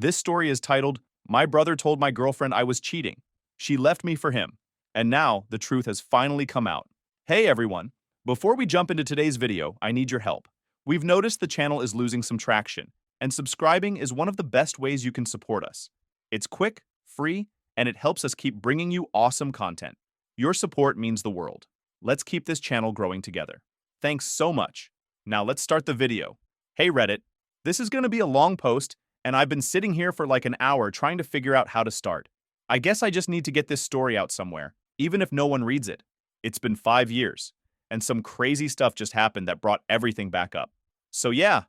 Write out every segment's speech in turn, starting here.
This story is titled, My Brother Told My Girlfriend I Was Cheating. She left me for him. And now, the truth has finally come out. Hey everyone! Before we jump into today's video, I need your help. We've noticed the channel is losing some traction, and subscribing is one of the best ways you can support us. It's quick, free, and it helps us keep bringing you awesome content. Your support means the world. Let's keep this channel growing together. Thanks so much. Now let's start the video. Hey Reddit, this is going to be a long post, and I've been sitting here for like an hour trying to figure out how to start. I guess I just need to get this story out somewhere, even if no one reads it. It's been 5 years, and some crazy stuff just happened that brought everything back up. So yeah,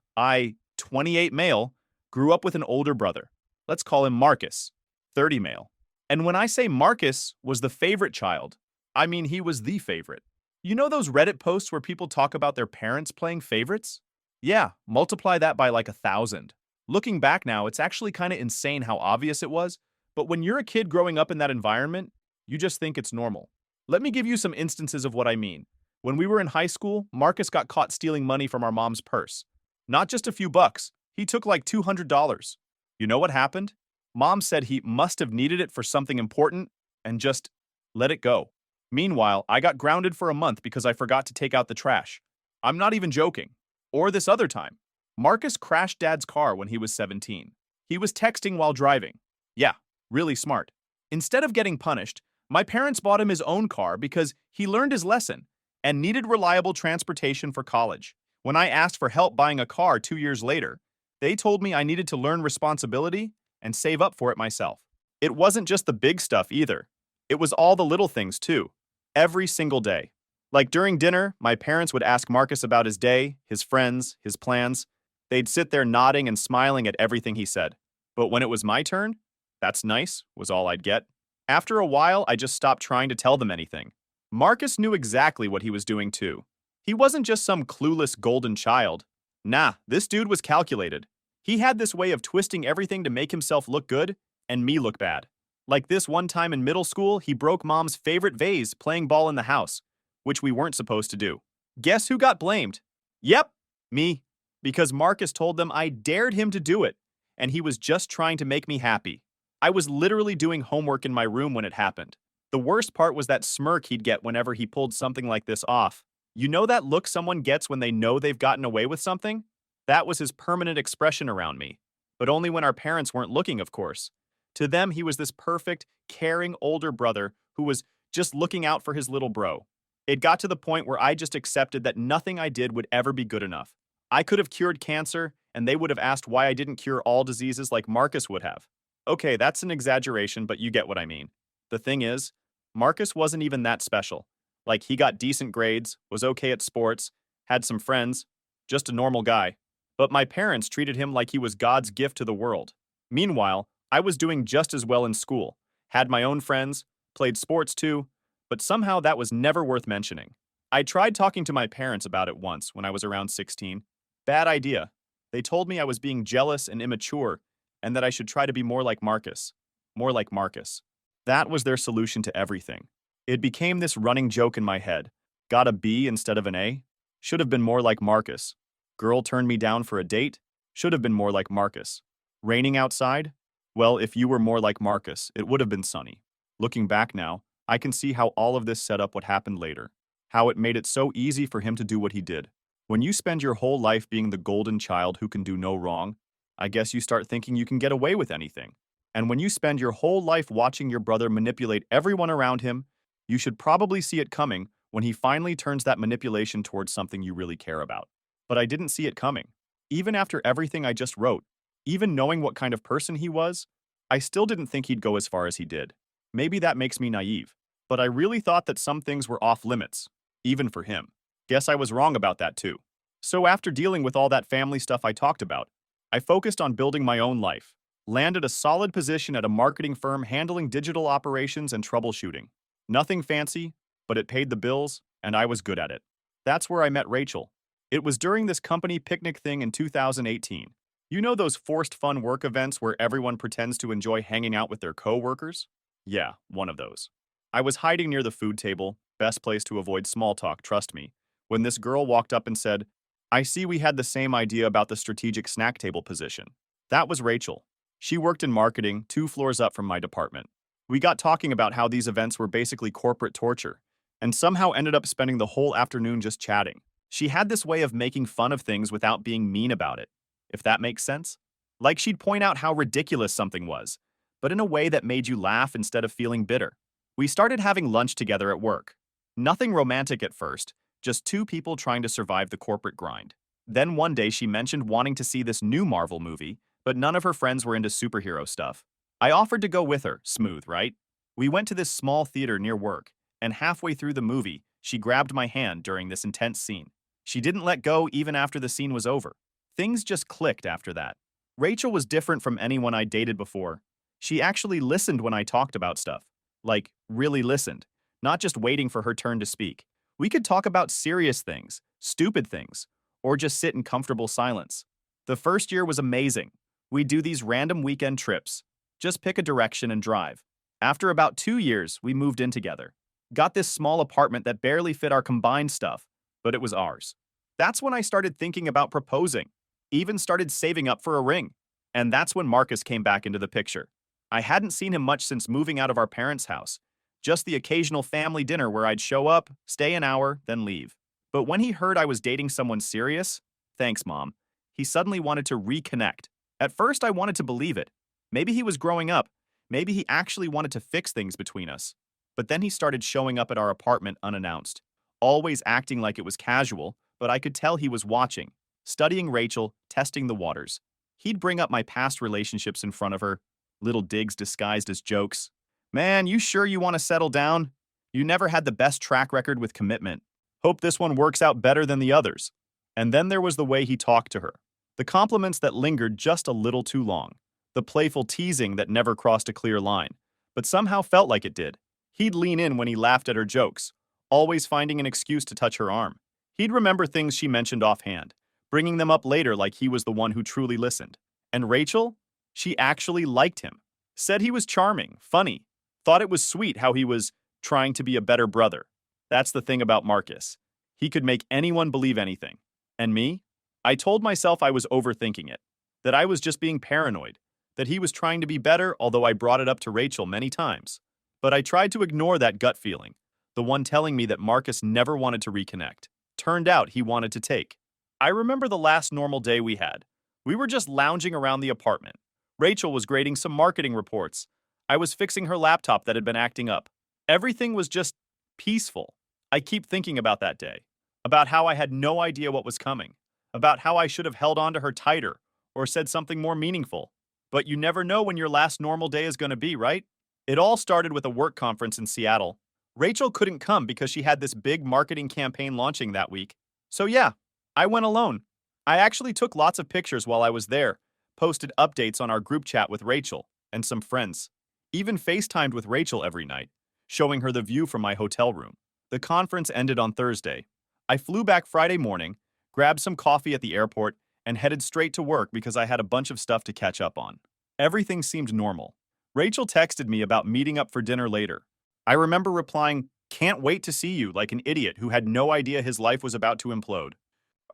28 male, grew up with an older brother. Let's call him Marcus, 30 male. And when I say Marcus was the favorite child, I mean he was the favorite. You know those Reddit posts where people talk about their parents playing favorites? Yeah, multiply that by like 1,000. Looking back now, it's actually kind of insane how obvious it was, but when you're a kid growing up in that environment, you just think it's normal. Let me give you some instances of what I mean. When we were in high school, Marcus got caught stealing money from our mom's purse. Not just a few bucks, he took like $200. You know what happened? Mom said he must have needed it for something important and just let it go. Meanwhile, I got grounded for a month because I forgot to take out the trash. I'm not even joking. Or this other time. Marcus crashed Dad's car when he was 17. He was texting while driving. Yeah, really smart. Instead of getting punished, my parents bought him his own car because he learned his lesson and needed reliable transportation for college. When I asked for help buying a car 2 years later, they told me I needed to learn responsibility and save up for it myself. It wasn't just the big stuff either. It was all the little things too. Every single day. Like during dinner, my parents would ask Marcus about his day, his friends, his plans. They'd sit there nodding and smiling at everything he said. But when it was my turn, "That's nice," was all I'd get. After a while, I just stopped trying to tell them anything. Marcus knew exactly what he was doing too. He wasn't just some clueless golden child. Nah, this dude was calculated. He had this way of twisting everything to make himself look good and me look bad. Like this one time in middle school, he broke Mom's favorite vase playing ball in the house, which we weren't supposed to do. Guess who got blamed? Yep, me. Because Marcus told them I dared him to do it, and he was just trying to make me happy. I was literally doing homework in my room when it happened. The worst part was that smirk he'd get whenever he pulled something like this off. You know that look someone gets when they know they've gotten away with something? That was his permanent expression around me. But only when our parents weren't looking, of course. To them, he was this perfect, caring older brother who was just looking out for his little bro. It got to the point where I just accepted that nothing I did would ever be good enough. I could have cured cancer, and they would have asked why I didn't cure all diseases like Marcus would have. Okay, that's an exaggeration, but you get what I mean. The thing is, Marcus wasn't even that special. Like, he got decent grades, was okay at sports, had some friends, just a normal guy. But my parents treated him like he was God's gift to the world. Meanwhile, I was doing just as well in school, had my own friends, played sports too, but somehow that was never worth mentioning. I tried talking to my parents about it once when I was around 16. Bad idea. They told me I was being jealous and immature, and that I should try to be more like Marcus. More like Marcus. That was their solution to everything. It became this running joke in my head. Got a B instead of an A? Should have been more like Marcus. Girl turned me down for a date? Should have been more like Marcus. Raining outside? Well, if you were more like Marcus, it would have been sunny. Looking back now, I can see how all of this set up what happened later. How it made it so easy for him to do what he did. When you spend your whole life being the golden child who can do no wrong, I guess you start thinking you can get away with anything. And when you spend your whole life watching your brother manipulate everyone around him, you should probably see it coming when he finally turns that manipulation towards something you really care about. But I didn't see it coming. Even after everything I just wrote, even knowing what kind of person he was, I still didn't think he'd go as far as he did. Maybe that makes me naive, but I really thought that some things were off limits, even for him. Guess I was wrong about that too. So after dealing with all that family stuff I talked about, I focused on building my own life, landed a solid position at a marketing firm handling digital operations and troubleshooting. Nothing fancy, but it paid the bills, and I was good at it. That's where I met Rachel. It was during this company picnic thing in 2018. You know those forced fun work events where everyone pretends to enjoy hanging out with their co-workers? Yeah, one of those. I was hiding near the food table, best place to avoid small talk, trust me, when this girl walked up and said, "I see we had the same idea about the strategic snack table position." That was Rachel. She worked in marketing, 2 floors up from my department. We got talking about how these events were basically corporate torture, and somehow ended up spending the whole afternoon just chatting. She had this way of making fun of things without being mean about it, if that makes sense. Like she'd point out how ridiculous something was, but in a way that made you laugh instead of feeling bitter. We started having lunch together at work. Nothing romantic at first, just 2 people trying to survive the corporate grind. Then one day she mentioned wanting to see this new Marvel movie, but none of her friends were into superhero stuff. I offered to go with her, smooth, right? We went to this small theater near work, and halfway through the movie, she grabbed my hand during this intense scene. She didn't let go even after the scene was over. Things just clicked after that. Rachel was different from anyone I dated before. She actually listened when I talked about stuff. Like, really listened, not just waiting for her turn to speak. We could talk about serious things, stupid things, or just sit in comfortable silence. The first year was amazing. We'd do these random weekend trips. Just pick a direction and drive. After about 2 years, we moved in together. Got this small apartment that barely fit our combined stuff, but it was ours. That's when I started thinking about proposing, even started saving up for a ring. And that's when Marcus came back into the picture. I hadn't seen him much since moving out of our parents' house, just the occasional family dinner where I'd show up, stay an hour, then leave. But when he heard I was dating someone serious, thanks, Mom, he suddenly wanted to reconnect. At first, I wanted to believe it. Maybe he was growing up. Maybe he actually wanted to fix things between us. But then he started showing up at our apartment unannounced, always acting like it was casual, but I could tell he was watching, studying Rachel, testing the waters. He'd bring up my past relationships in front of her, little digs disguised as jokes. Man, you sure you want to settle down? You never had the best track record with commitment. Hope this one works out better than the others. And then there was the way he talked to her. The compliments that lingered just a little too long. The playful teasing that never crossed a clear line, but somehow felt like it did. He'd lean in when he laughed at her jokes, always finding an excuse to touch her arm. He'd remember things she mentioned offhand, bringing them up later like he was the one who truly listened. And Rachel? She actually liked him. Said he was charming, funny, thought it was sweet how he was trying to be a better brother. That's the thing about Marcus. He could make anyone believe anything. And me? I told myself I was overthinking it, that I was just being paranoid, that he was trying to be better, although I brought it up to Rachel many times. But I tried to ignore that gut feeling, the one telling me that Marcus never wanted to reconnect. Turned out he wanted to take. I remember the last normal day we had. We were just lounging around the apartment. Rachel was grading some marketing reports. I was fixing her laptop that had been acting up. Everything was just peaceful. I keep thinking about that day, about how I had no idea what was coming, about how I should have held on to her tighter or said something more meaningful. But you never know when your last normal day is going to be, right? It all started with a work conference in Seattle. Rachel couldn't come because she had this big marketing campaign launching that week. So yeah, I went alone. I actually took lots of pictures while I was there, posted updates on our group chat with Rachel and some friends. Even FaceTimed with Rachel every night, showing her the view from my hotel room. The conference ended on Thursday. I flew back Friday morning, grabbed some coffee at the airport, and headed straight to work because I had a bunch of stuff to catch up on. Everything seemed normal. Rachel texted me about meeting up for dinner later. I remember replying, "Can't wait to see you," like an idiot who had no idea his life was about to implode.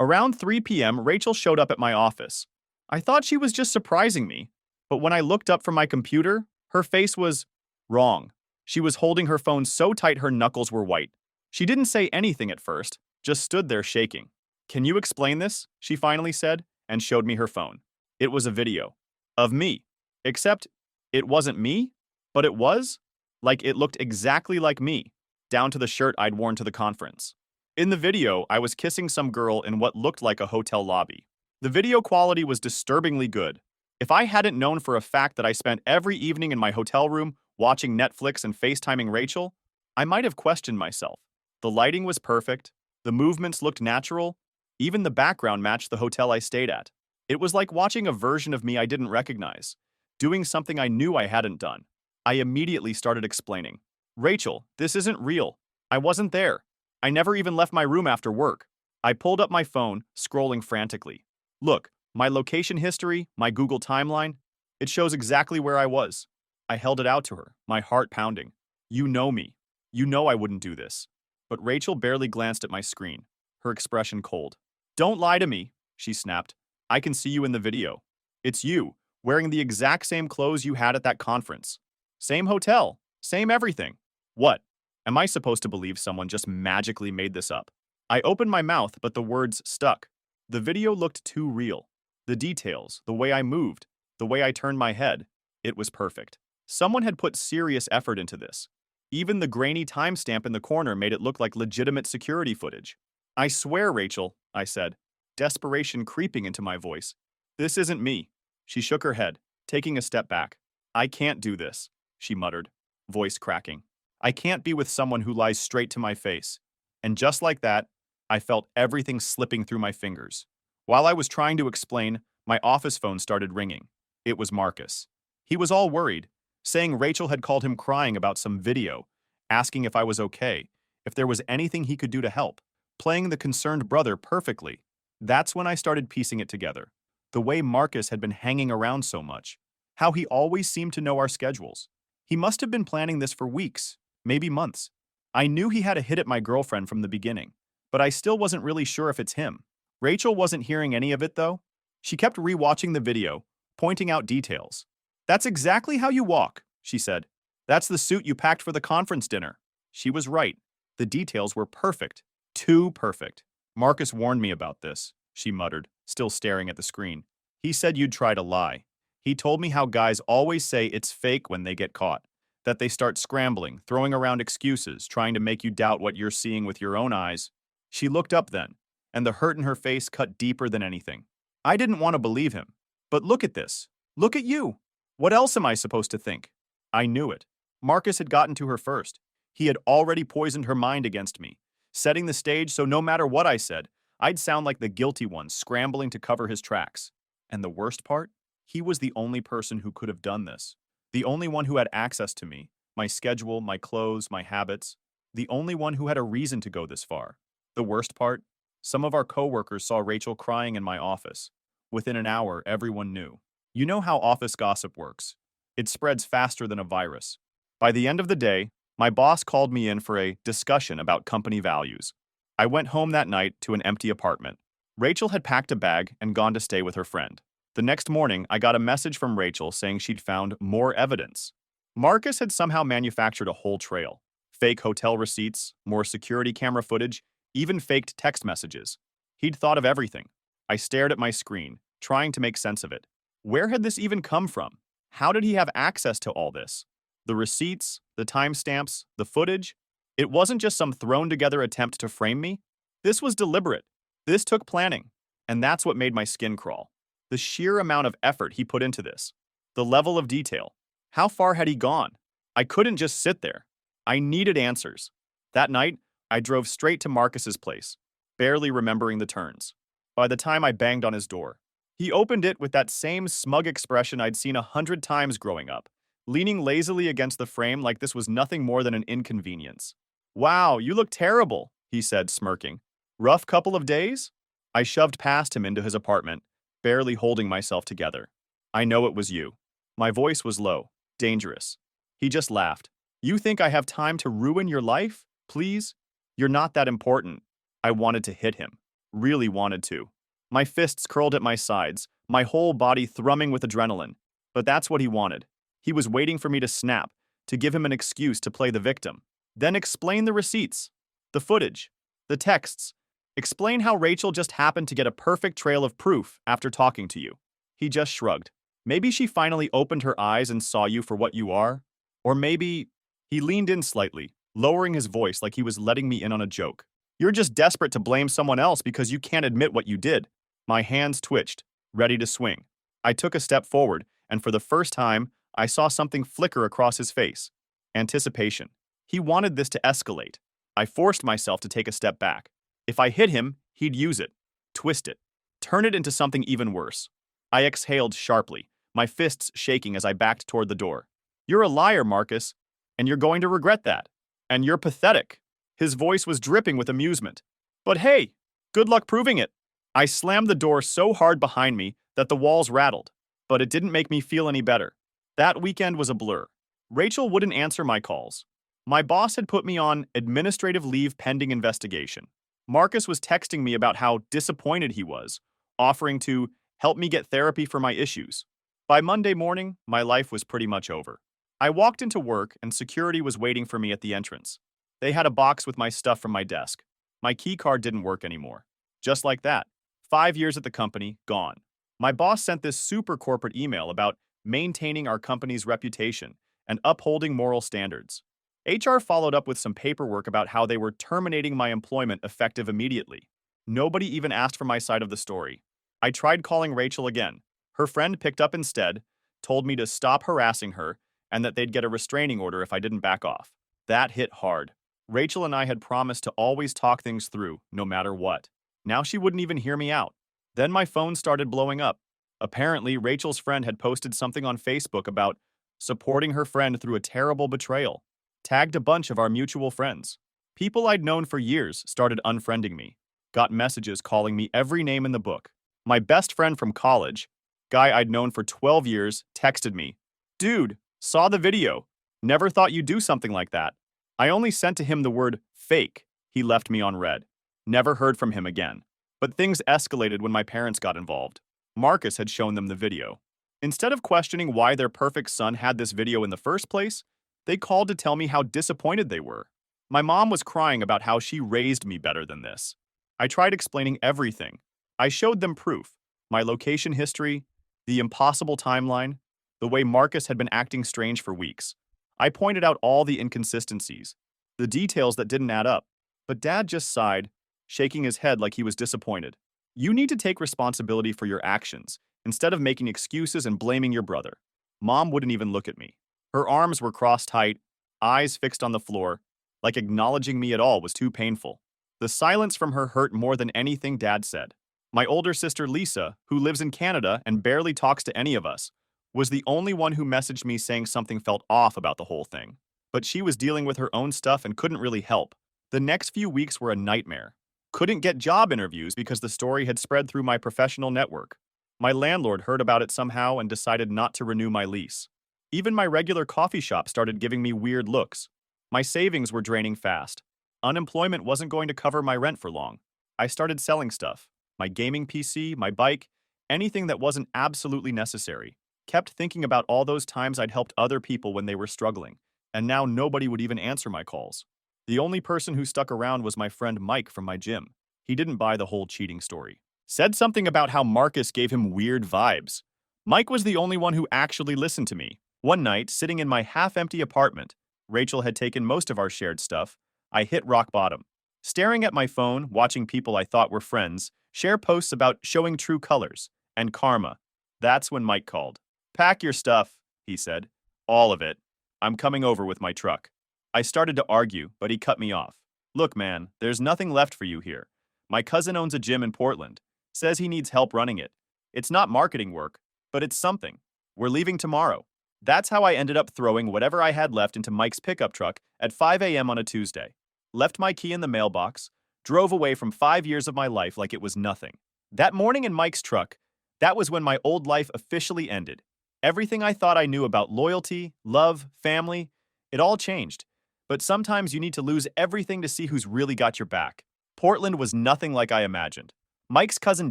Around 3 p.m., Rachel showed up at my office. I thought she was just surprising me, but when I looked up from my computer, her face was wrong. She was holding her phone so tight her knuckles were white. She didn't say anything at first, just stood there shaking. "Can you explain this?" she finally said, and showed me her phone. It was a video. Of me. Except, it wasn't me, but it was. Like it looked exactly like me, down to the shirt I'd worn to the conference. In the video, I was kissing some girl in what looked like a hotel lobby. The video quality was disturbingly good. If I hadn't known for a fact that I spent every evening in my hotel room watching Netflix and FaceTiming Rachel, I might have questioned myself. The lighting was perfect, the movements looked natural, even the background matched the hotel I stayed at. It was like watching a version of me I didn't recognize, doing something I knew I hadn't done. I immediately started explaining. "Rachel, this isn't real. I wasn't there. I never even left my room after work." I pulled up my phone, scrolling frantically. Look, my location history, my Google timeline, it shows exactly where I was. I held it out to her, my heart pounding. "You know me. You know I wouldn't do this." But Rachel barely glanced at my screen, her expression cold. "Don't lie to me," she snapped. "I can see you in the video. It's you, wearing the exact same clothes you had at that conference. Same hotel, same everything. What? Am I supposed to believe someone just magically made this up? I opened my mouth, but the words stuck. The video looked too real. The details, the way I moved, the way I turned my head, it was perfect. Someone had put serious effort into this. Even the grainy timestamp in the corner made it look like legitimate security footage. I swear, Rachel, I said, desperation creeping into my voice. This isn't me. She shook her head, taking a step back. I can't do this, she muttered, voice cracking. I can't be with someone who lies straight to my face. And just like that, I felt everything slipping through my fingers. While I was trying to explain, my office phone started ringing. It was Marcus. He was all worried, saying Rachel had called him crying about some video, asking if I was okay, if there was anything he could do to help, playing the concerned brother perfectly. That's when I started piecing it together. The way Marcus had been hanging around so much, how he always seemed to know our schedules. He must have been planning this for weeks, maybe months. I knew he had a hit at my girlfriend from the beginning, but I still wasn't really sure if it's him. Rachel wasn't hearing any of it, though. She kept rewatching the video, pointing out details. That's exactly how you walk, she said. That's the suit you packed for the conference dinner. She was right. The details were perfect. Too perfect. Marcus warned me about this, she muttered, still staring at the screen. He said you'd try to lie. He told me how guys always say it's fake when they get caught, that they start scrambling, throwing around excuses, trying to make you doubt what you're seeing with your own eyes. She looked up then, and the hurt in her face cut deeper than anything. I didn't want to believe him. But look at this. Look at you. What else am I supposed to think? I knew it. Marcus had gotten to her first. He had already poisoned her mind against me, setting the stage so no matter what I said, I'd sound like the guilty one scrambling to cover his tracks. And the worst part? He was the only person who could have done this. The only one who had access to me, my schedule, my clothes, my habits. The only one who had a reason to go this far. The worst part? Some of our coworkers saw Rachel crying in my office. Within an hour, everyone knew. You know how office gossip works. It spreads faster than a virus. By the end of the day, my boss called me in for a discussion about company values. I went home that night to an empty apartment. Rachel had packed a bag and gone to stay with her friend. The next morning, I got a message from Rachel saying she'd found more evidence. Marcus had somehow manufactured a whole trail. Fake hotel receipts, more security camera footage, even faked text messages. He'd thought of everything. I stared at my screen, trying to make sense of it. Where had this even come from? How did he have access to all this? The receipts, the timestamps, the footage? It wasn't just some thrown-together attempt to frame me. This was deliberate. This took planning. And that's what made my skin crawl. The sheer amount of effort he put into this. The level of detail. How far had he gone? I couldn't just sit there. I needed answers. That night, I drove straight to Marcus's place, barely remembering the turns. By the time I banged on his door, he opened it with that same smug expression I'd seen 100 times growing up, leaning lazily against the frame like this was nothing more than an inconvenience. Wow, you look terrible, he said, smirking. Rough couple of days? I shoved past him into his apartment, barely holding myself together. I know it was you. My voice was low, dangerous. He just laughed. You think I have time to ruin your life? Please? You're not that important. I wanted to hit him. Really wanted to. My fists curled at my sides, my whole body thrumming with adrenaline. But that's what he wanted. He was waiting for me to snap, to give him an excuse to play the victim. Then explain the receipts, the footage, the texts. Explain how Rachel just happened to get a perfect trail of proof after talking to you. He just shrugged. Maybe she finally opened her eyes and saw you for what you are. Or maybe he leaned in slightly, lowering his voice like he was letting me in on a joke. You're just desperate to blame someone else because you can't admit what you did. My hands twitched, ready to swing. I took a step forward, and for the first time, I saw something flicker across his face. Anticipation. He wanted this to escalate. I forced myself to take a step back. If I hit him, he'd use it, twist it, turn it into something even worse. I exhaled sharply, my fists shaking as I backed toward the door. You're a liar, Marcus, and you're going to regret that. And you're pathetic. His voice was dripping with amusement. But hey, good luck proving it. I slammed the door so hard behind me that the walls rattled, but it didn't make me feel any better. That weekend was a blur. Rachel wouldn't answer my calls. My boss had put me on administrative leave pending investigation. Marcus was texting me about how disappointed he was, offering to help me get therapy for my issues. By Monday morning, my life was pretty much over. I walked into work and security was waiting for me at the entrance. They had a box with my stuff from my desk. My key card didn't work anymore. Just like that. 5 years at the company, gone. My boss sent this super corporate email about maintaining our company's reputation and upholding moral standards. HR followed up with some paperwork about how they were terminating my employment effective immediately. Nobody even asked for my side of the story. I tried calling Rachel again. Her friend picked up instead, told me to stop harassing her, and that they'd get a restraining order if I didn't back off. That hit hard. Rachel and I had promised to always talk things through, no matter what. Now she wouldn't even hear me out. Then my phone started blowing up. Apparently, Rachel's friend had posted something on Facebook about supporting her friend through a terrible betrayal. Tagged a bunch of our mutual friends. People I'd known for years started unfriending me. Got messages calling me every name in the book. My best friend from college, guy I'd known for 12 years, texted me, "Dude, saw the video. Never thought you'd do something like that." I only sent to him the word fake. He left me on read. Never heard from him again. But things escalated when my parents got involved. Marcus had shown them the video. Instead of questioning why their perfect son had this video in the first place, they called to tell me how disappointed they were. My mom was crying about how she raised me better than this. I tried explaining everything. I showed them proof, my location history, the impossible timeline, the way Marcus had been acting strange for weeks. I pointed out all the inconsistencies, the details that didn't add up. But Dad just sighed, shaking his head like he was disappointed. You need to take responsibility for your actions, instead of making excuses and blaming your brother. Mom wouldn't even look at me. Her arms were crossed tight, eyes fixed on the floor, like acknowledging me at all was too painful. The silence from her hurt more than anything Dad said. My older sister Lisa, who lives in Canada and barely talks to any of us, was the only one who messaged me saying something felt off about the whole thing. But she was dealing with her own stuff and couldn't really help. The next few weeks were a nightmare. Couldn't get job interviews because the story had spread through my professional network. My landlord heard about it somehow and decided not to renew my lease. Even my regular coffee shop started giving me weird looks. My savings were draining fast. Unemployment wasn't going to cover my rent for long. I started selling stuff. My gaming PC, my bike, anything that wasn't absolutely necessary. Kept thinking about all those times I'd helped other people when they were struggling, and now nobody would even answer my calls. The only person who stuck around was my friend Mike from my gym. He didn't buy the whole cheating story. Said something about how Marcus gave him weird vibes. Mike was the only one who actually listened to me. One night, sitting in my half-empty apartment, Rachel had taken most of our shared stuff, I hit rock bottom. Staring at my phone, watching people I thought were friends share posts about showing true colors and karma. That's when Mike called. "Pack your stuff," he said. "All of it. I'm coming over with my truck." I started to argue, but he cut me off. "Look, man, there's nothing left for you here. My cousin owns a gym in Portland. Says he needs help running it. It's not marketing work, but it's something. We're leaving tomorrow." That's how I ended up throwing whatever I had left into Mike's pickup truck at 5 a.m. on a Tuesday. Left my key in the mailbox, drove away from 5 years of my life like it was nothing. That morning in Mike's truck, that was when my old life officially ended. Everything I thought I knew about loyalty, love, family, it all changed. But sometimes you need to lose everything to see who's really got your back. Portland was nothing like I imagined. Mike's cousin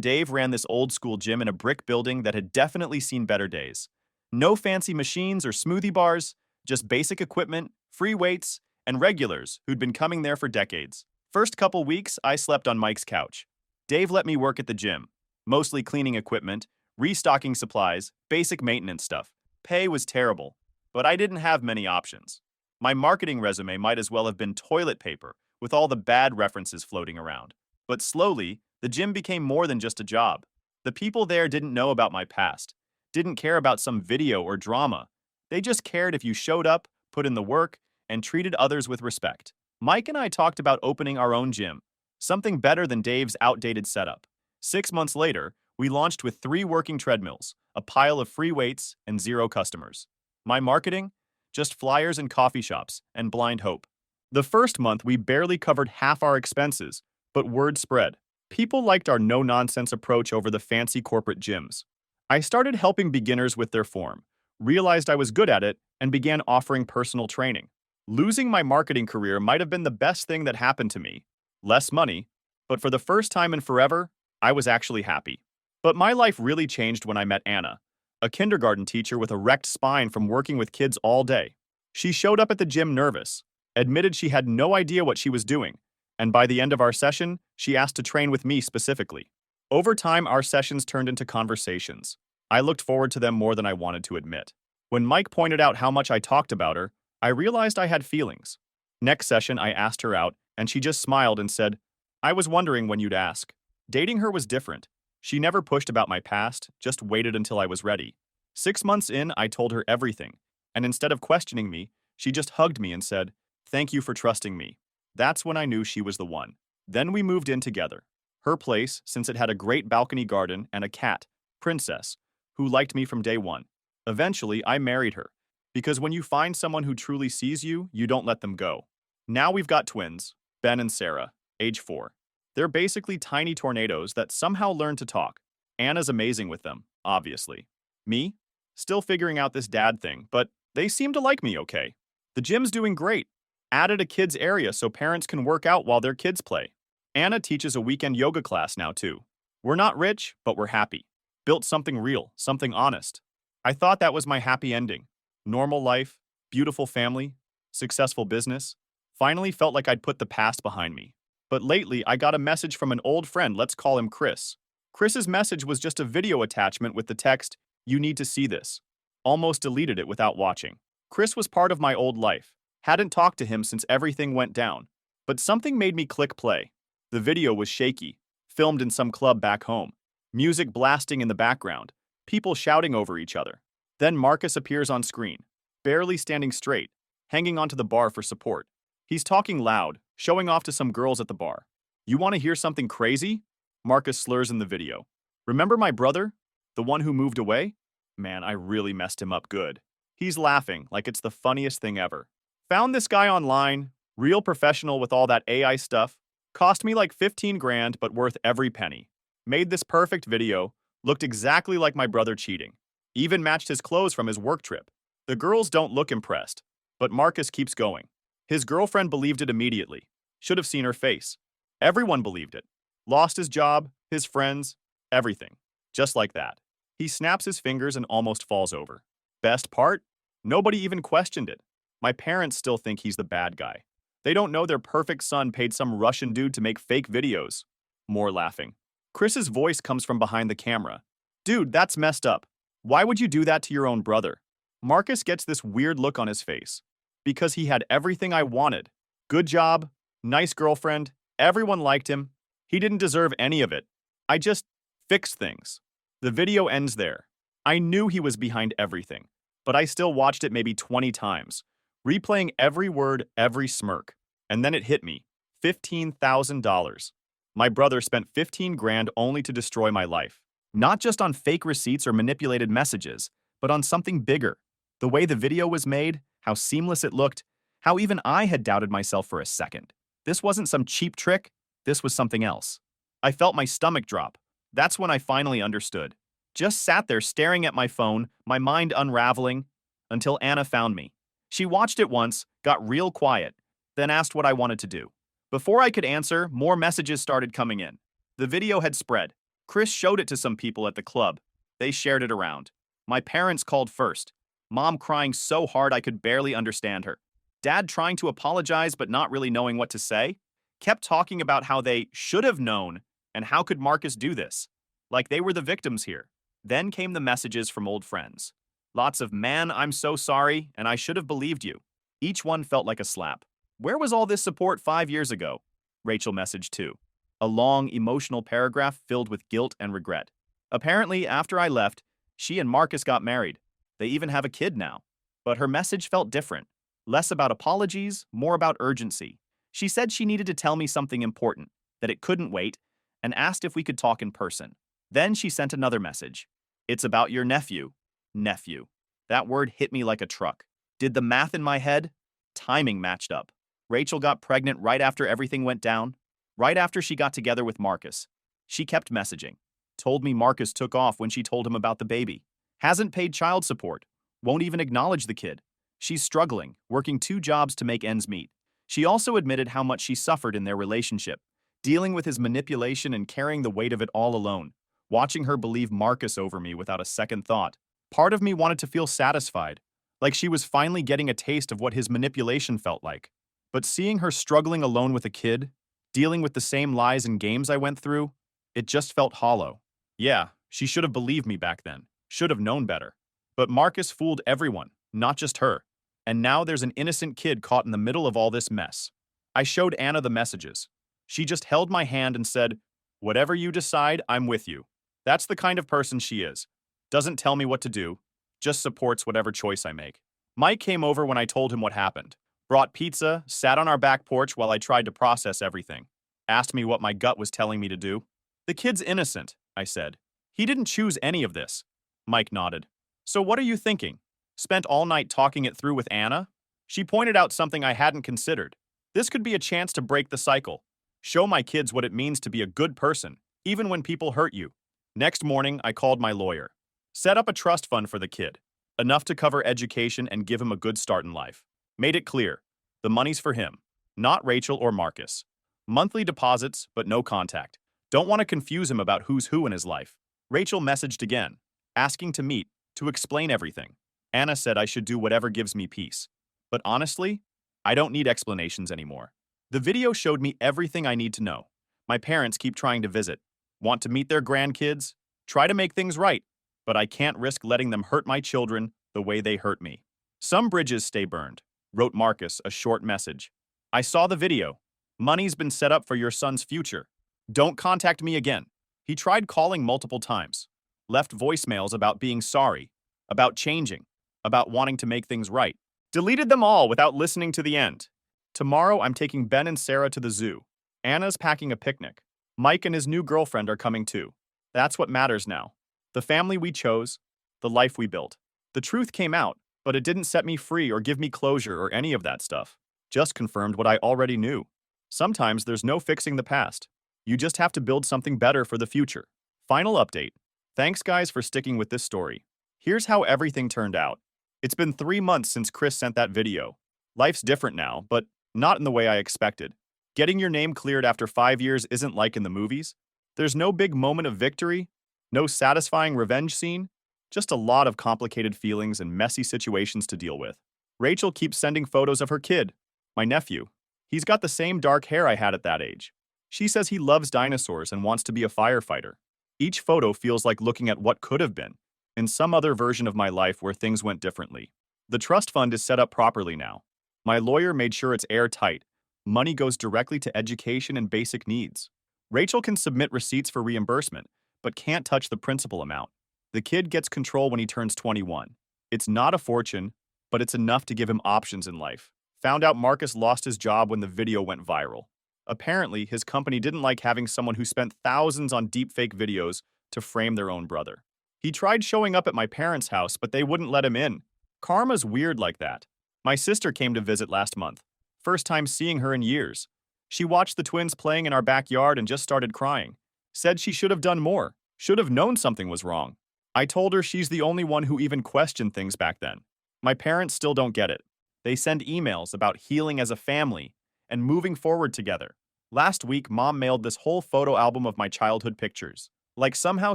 Dave ran this old-school gym in a brick building that had definitely seen better days. No fancy machines or smoothie bars, just basic equipment, free weights, and regulars who'd been coming there for decades. First couple weeks, I slept on Mike's couch. Dave let me work at the gym, mostly cleaning equipment, restocking supplies, basic maintenance stuff. Pay was terrible, but I didn't have many options. My marketing resume might as well have been toilet paper, with all the bad references floating around. But slowly, the gym became more than just a job. The people there didn't know about my past, didn't care about some video or drama. They just cared if you showed up, put in the work, and treated others with respect. Mike and I talked about opening our own gym, something better than Dave's outdated setup. 6 months later, we launched with 3 working treadmills, a pile of free weights, and 0 customers. My marketing? Just flyers in coffee shops and blind hope. The first month, we barely covered half our expenses, but word spread. People liked our no-nonsense approach over the fancy corporate gyms. I started helping beginners with their form, realized I was good at it, and began offering personal training. Losing my marketing career might have been the best thing that happened to me. Less money, but for the first time in forever, I was actually happy. But my life really changed when I met Anna, a kindergarten teacher with a wrecked spine from working with kids all day. She showed up at the gym nervous, admitted she had no idea what she was doing, and by the end of our session, she asked to train with me specifically. Over time, our sessions turned into conversations. I looked forward to them more than I wanted to admit. When Mike pointed out how much I talked about her, I realized I had feelings. Next session, I asked her out, and she just smiled and said, "I was wondering when you'd ask." Dating her was different. She never pushed about my past, just waited until I was ready. 6 months in, I told her everything, and instead of questioning me, she just hugged me and said, "Thank you for trusting me." That's when I knew she was the one. Then we moved in together. Her place, since it had a great balcony garden and a cat, Princess, who liked me from day one. Eventually, I married her, because when you find someone who truly sees you, you don't let them go. Now we've got twins, Ben and Sarah, age 4. They're basically tiny tornadoes that somehow learn to talk. Anna's amazing with them, obviously. Me? Still figuring out this dad thing, but they seem to like me okay. The gym's doing great. Added a kids area so parents can work out while their kids play. Anna teaches a weekend yoga class now too. We're not rich, but we're happy. Built something real, something honest. I thought that was my happy ending. Normal life, beautiful family, successful business. Finally felt like I'd put the past behind me. But lately, I got a message from an old friend, let's call him Chris. Chris's message was just a video attachment with the text, "You need to see this." Almost deleted it without watching. Chris was part of my old life. Hadn't talked to him since everything went down. But something made me click play. The video was shaky, filmed in some club back home. Music blasting in the background, people shouting over each other. Then Marcus appears on screen, barely standing straight, hanging onto the bar for support. He's talking loud, showing off to some girls at the bar. "You want to hear something crazy?" Marcus slurs in the video. "Remember my brother? The one who moved away? Man, I really messed him up good." He's laughing like it's the funniest thing ever. "Found this guy online, real professional with all that AI stuff. Cost me like 15 grand, but worth every penny. Made this perfect video, looked exactly like my brother cheating. Even matched his clothes from his work trip." The girls don't look impressed, but Marcus keeps going. His girlfriend believed it immediately. Should have seen her face. Everyone believed it. Lost his job, his friends, everything. Just like that. He snaps his fingers and almost falls over. Best part? Nobody even questioned it. My parents still think he's the bad guy. They don't know their perfect son paid some Russian dude to make fake videos. More laughing. Chris's voice comes from behind the camera. "Dude, that's messed up. Why would you do that to your own brother?" Marcus gets this weird look on his face. Because he had everything I wanted. Good job, nice girlfriend, everyone liked him. He didn't deserve any of it. I just fixed things. The video ends there. I knew he was behind everything, but I still watched it maybe 20 times, replaying every word, every smirk. And then it hit me. $15,000. My brother spent 15 grand only to destroy my life. Not just on fake receipts or manipulated messages, but on something bigger. The way the video was made, how seamless it looked, how even I had doubted myself for a second. This wasn't some cheap trick, this was something else. I felt my stomach drop. That's when I finally understood. Just sat there staring at my phone, my mind unraveling, until Anna found me. She watched it once, got real quiet, then asked what I wanted to do. Before I could answer, more messages started coming in. The video had spread. Chris showed it to some people at the club. They shared it around. My parents called first. Mom crying so hard I could barely understand her. Dad trying to apologize but not really knowing what to say. Kept talking about how they should have known and how could Marcus do this. Like they were the victims here. Then came the messages from old friends. Lots of, "Man, I'm so sorry, and I should have believed you." Each one felt like a slap. "Where was all this support 5 years ago?" Rachel messaged too. A long, emotional paragraph filled with guilt and regret. Apparently, after I left, she and Marcus got married. They even have a kid now. But her message felt different. Less about apologies, more about urgency. She said she needed to tell me something important, that it couldn't wait, and asked if we could talk in person. Then she sent another message. "It's about your nephew." Nephew. That word hit me like a truck. Did the math in my head? Timing matched up. Rachel got pregnant right after everything went down. Right after she got together with Marcus. She kept messaging. Told me Marcus took off when she told him about the baby. Hasn't paid child support. Won't even acknowledge the kid. She's struggling, working 2 jobs to make ends meet. She also admitted how much she suffered in their relationship, dealing with his manipulation and carrying the weight of it all alone. Watching her believe Marcus over me without a second thought. Part of me wanted to feel satisfied, like she was finally getting a taste of what his manipulation felt like. But seeing her struggling alone with a kid, dealing with the same lies and games I went through, it just felt hollow. Yeah, she should have believed me back then, should have known better. But Marcus fooled everyone, not just her. And now there's an innocent kid caught in the middle of all this mess. I showed Anna the messages. She just held my hand and said, "Whatever you decide, I'm with you." That's the kind of person she is. Doesn't tell me what to do, just supports whatever choice I make. Mike came over when I told him what happened. Brought pizza, sat on our back porch while I tried to process everything. Asked me what my gut was telling me to do. "The kid's innocent," I said. "He didn't choose any of this." Mike nodded. "So what are you thinking? Spent all night talking it through with Anna?" She pointed out something I hadn't considered. This could be a chance to break the cycle. Show my kids what it means to be a good person, even when people hurt you. Next morning, I called my lawyer. Set up a trust fund for the kid, enough to cover education and give him a good start in life. Made it clear, the money's for him, not Rachel or Marcus. Monthly deposits, but no contact. Don't want to confuse him about who's who in his life. Rachel messaged again, asking to meet, to explain everything. Anna said I should do whatever gives me peace. But honestly, I don't need explanations anymore. The video showed me everything I need to know. My parents keep trying to visit, want to meet their grandkids, try to make things right, but I can't risk letting them hurt my children the way they hurt me. Some bridges stay burned, wrote Marcus a short message. I saw the video. Money's been set up for your son's future. Don't contact me again. He tried calling multiple times, left voicemails about being sorry, about changing, about wanting to make things right. Deleted them all without listening to the end. Tomorrow I'm taking Ben and Sarah to the zoo. Anna's packing a picnic. Mike and his new girlfriend are coming too. That's what matters now. The family we chose, the life we built. The truth came out, but it didn't set me free or give me closure or any of that stuff. Just confirmed what I already knew. Sometimes there's no fixing the past. You just have to build something better for the future. Final update. Thanks guys for sticking with this story. Here's how everything turned out. It's been 3 months since Chris sent that video. Life's different now, but not in the way I expected. Getting your name cleared after 5 years isn't like in the movies. There's no big moment of victory, no satisfying revenge scene, just a lot of complicated feelings and messy situations to deal with. Rachel keeps sending photos of her kid, my nephew. He's got the same dark hair I had at that age. She says he loves dinosaurs and wants to be a firefighter. Each photo feels like looking at what could have been, in some other version of my life where things went differently. The trust fund is set up properly now. My lawyer made sure it's airtight. Money goes directly to education and basic needs. Rachel can submit receipts for reimbursement, but can't touch the principal amount. The kid gets control when he turns 21. It's not a fortune, but it's enough to give him options in life. Found out Marcus lost his job when the video went viral. Apparently, his company didn't like having someone who spent thousands on deepfake videos to frame their own brother. He tried showing up at my parents' house, but they wouldn't let him in. Karma's weird like that. My sister came to visit last month. First time seeing her in years. She watched the twins playing in our backyard and just started crying. Said she should have done more, should have known something was wrong. I told her she's the only one who even questioned things back then. My parents still don't get it. They send emails about healing as a family and moving forward together. Last week, Mom mailed this whole photo album of my childhood pictures. Like somehow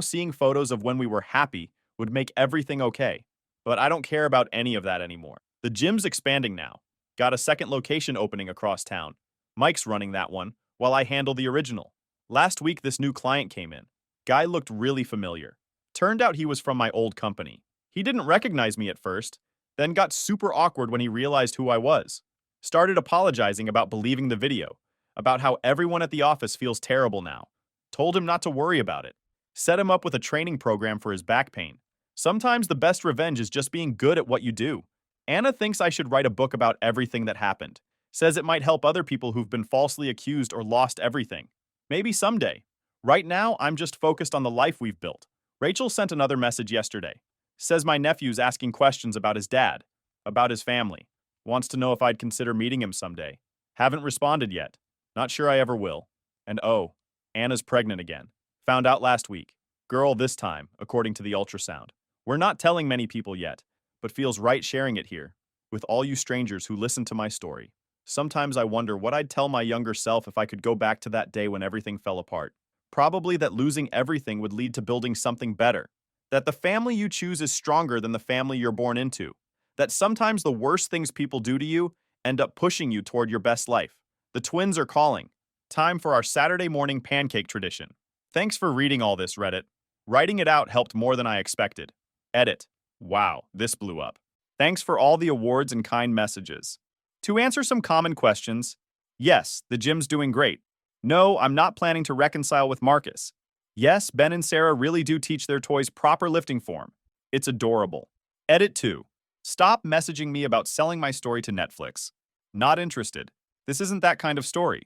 seeing photos of when we were happy would make everything okay. But I don't care about any of that anymore. The gym's expanding now. Got a second location opening across town. Mike's running that one, while I handle the original. Last week, this new client came in. Guy looked really familiar. Turned out he was from my old company. He didn't recognize me at first, then got super awkward when he realized who I was. Started apologizing about believing the video, about how everyone at the office feels terrible now. Told him not to worry about it. Set him up with a training program for his back pain. Sometimes the best revenge is just being good at what you do. Anna thinks I should write a book about everything that happened. Says it might help other people who've been falsely accused or lost everything. Maybe someday. Right now, I'm just focused on the life we've built. Rachel sent another message yesterday. Says my nephew's asking questions about his dad, about his family. Wants to know if I'd consider meeting him someday. Haven't responded yet. Not sure I ever will. And oh, Anna's pregnant again. Found out last week. Girl this time, according to the ultrasound. We're not telling many people yet, but feels right sharing it here, with all you strangers who listen to my story. Sometimes I wonder what I'd tell my younger self if I could go back to that day when everything fell apart. Probably that losing everything would lead to building something better, That the family you choose is stronger than the family you're born into. That sometimes the worst things people do to you end up pushing you toward your best life. The twins are calling. Time for our Saturday morning pancake tradition. Thanks for reading all this, Reddit. Writing it out helped more than I expected. Edit. Wow, this blew up. Thanks for all the awards and kind messages. To answer some common questions, yes, the gym's doing great. No, I'm not planning to reconcile with Marcus. Yes, Ben and Sarah really do teach their toys proper lifting form. It's adorable. Edit 2. Stop messaging me about selling my story to Netflix. Not interested. This isn't that kind of story.